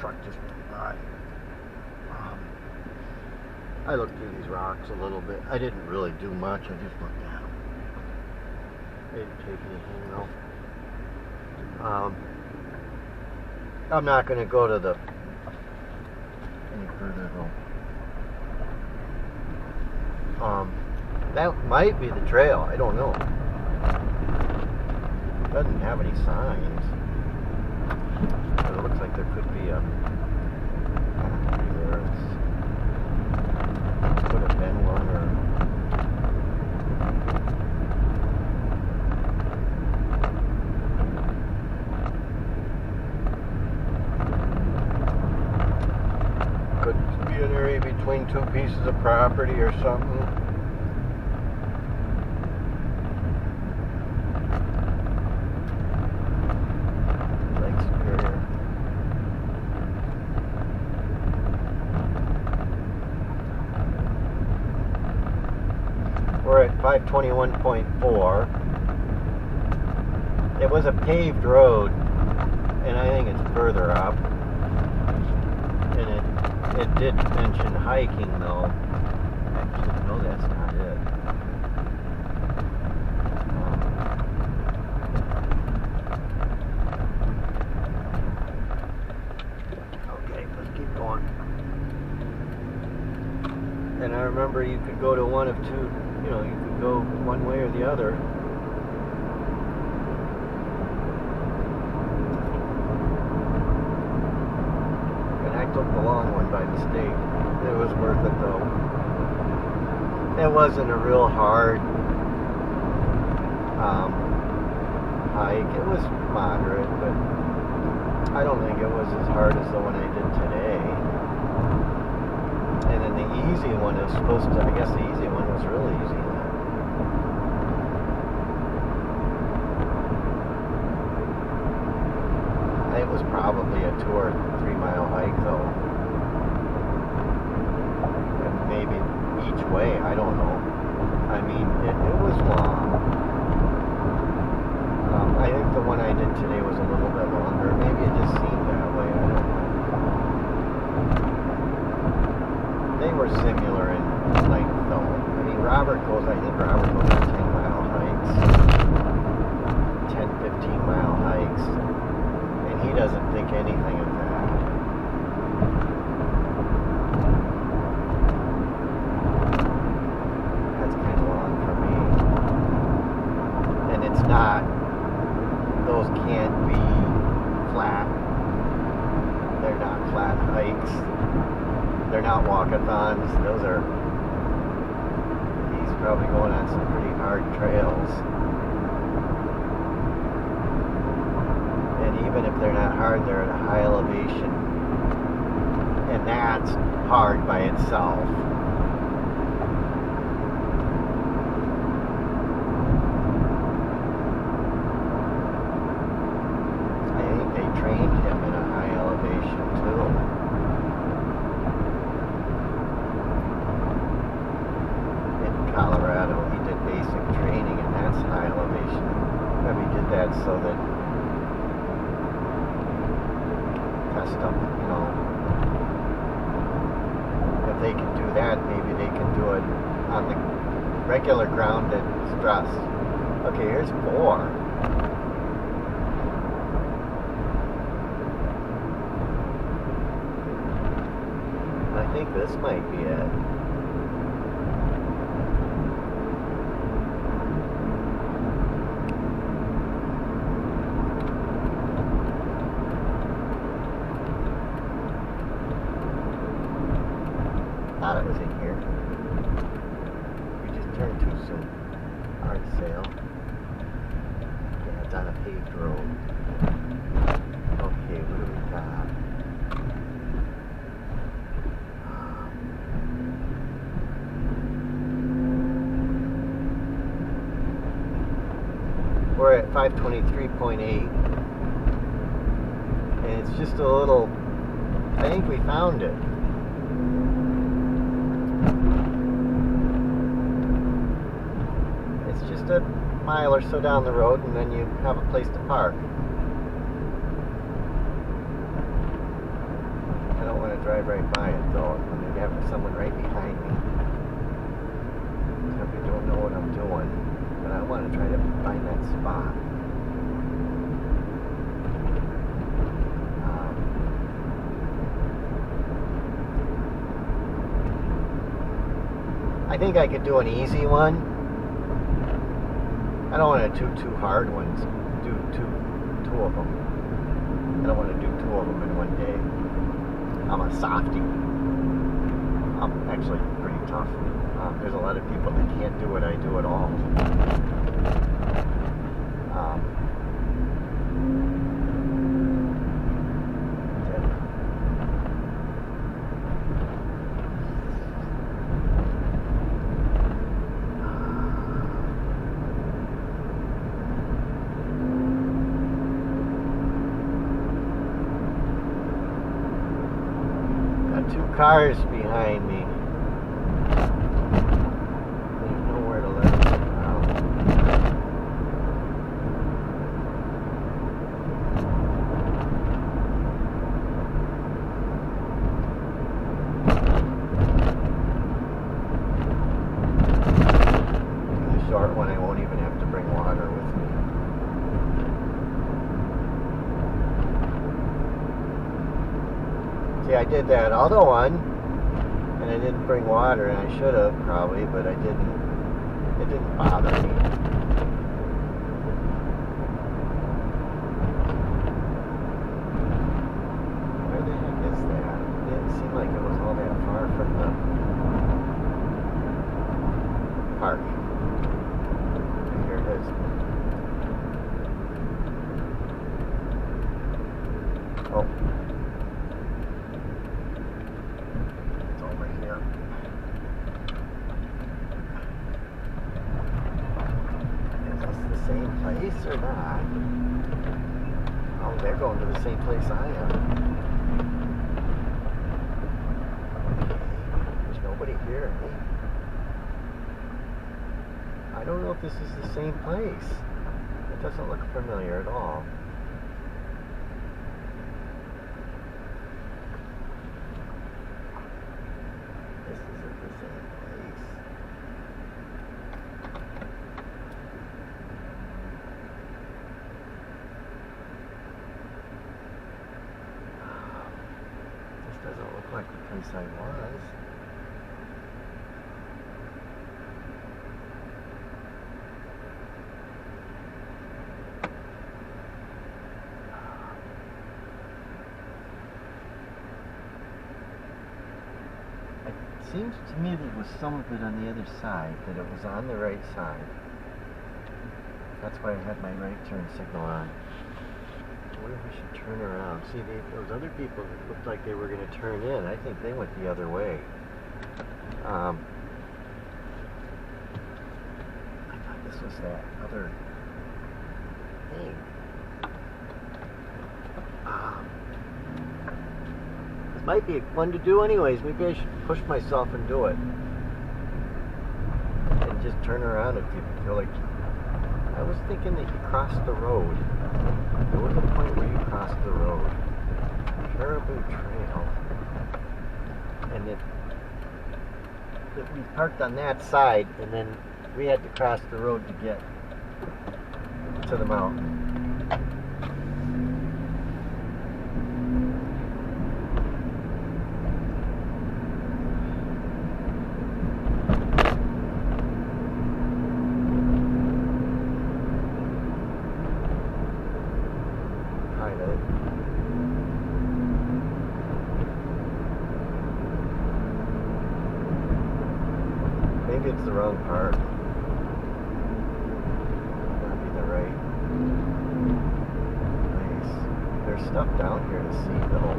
truck just went by. I looked through these rocks a little bit. I didn't really do much. I just looked at them. I didn't take anything though. I'm not going to go to the any further though. That might be the trail. I don't know. It doesn't have any signs. But it looks like there could be a. Could have been one or. Could be an area between two pieces of property or something. Lake Superior. We're at 521.4. It was a paved road, and I think it's further up. And it did mention hiking, though. Actually, no, that's not it. Okay, let's keep going. And I remember you could go to one of two. You know, you could go one way or the other. And I took the long one by mistake. It was worth it though. It wasn't a real hard hike. It was moderate, but I don't think it was as hard as the one I did today. And then the easy one is supposed to, I guess the easy one was really easy. It was probably a 2 or 3 mile hike though. And maybe each way, I don't know. I mean, it was long. I think the one I did today was a little bit longer. Maybe it just seemed that way, I don't know. They were similar in length though. I mean, I think Robert goes on 10 mile hikes. 10, 15 mile hikes. And he doesn't think anything of that. That's kind of long for me. And it's not, those can't be flat. They're not flat hikes. They're not walkathons. Those are, he's probably going on some pretty hard trails. And even if they're not hard, they're at a high elevation. And that's hard by itself. I think they trained him in a high elevation too. Colorado, he did basic training, and that's high elevation. And he did that so that test them, you know. If they can do that, maybe they can do it on the regular ground at stress. Okay, here's 4. I think this might be it. Thought it was in here. We just turned too soon. Hard sail. Yeah, it's on a paved road. Okay, what do we got? We're at 523.8. And it's just a little, I think we found it. Just a mile or so down the road, and then you have a place to park. drive right by it though, when you have someone right behind me. I don't know what I'm doing, but I want to try to find that spot. I think I could do an easy one. I don't want to do two hard ones. Do two of them. I don't want to do two of them in one day. I'm a softie. I'm actually pretty tough. There's a lot of people that can't do what I do at all. Got two cars behind me. There's nowhere to let them out. The short one, I won't even have to bring water with me. See, I did that other one, and I didn't bring water, and I should have probably, but I didn't. It didn't bother me. Where the heck is that? It didn't seem like it was all that far from the park. Here it is. Oh. It's over here. Is this the same place or not? Oh, they're going to the same place I am. Okay. There's nobody here. I don't know if this is the same place. It doesn't look familiar at all. This isn't the same place. This doesn't look like the place I was. It seems to me that it was some of it on the other side, that it was on the right side. That's why I had my right turn signal on. I wonder if we should turn around. See, those other people that looked like they were going to turn in, I think they went the other way. I thought this was that other thing. This might be fun to do anyways. Maybe I should push myself and do it. And just turn around if you feel like... I was thinking that you crossed the road. There was a point where you crossed the road. Caribou Trail. And that we parked on that side, and then we had to cross the road to get to the mountain. Maybe it's the wrong part. Might be the right place. There's stuff down here to see though.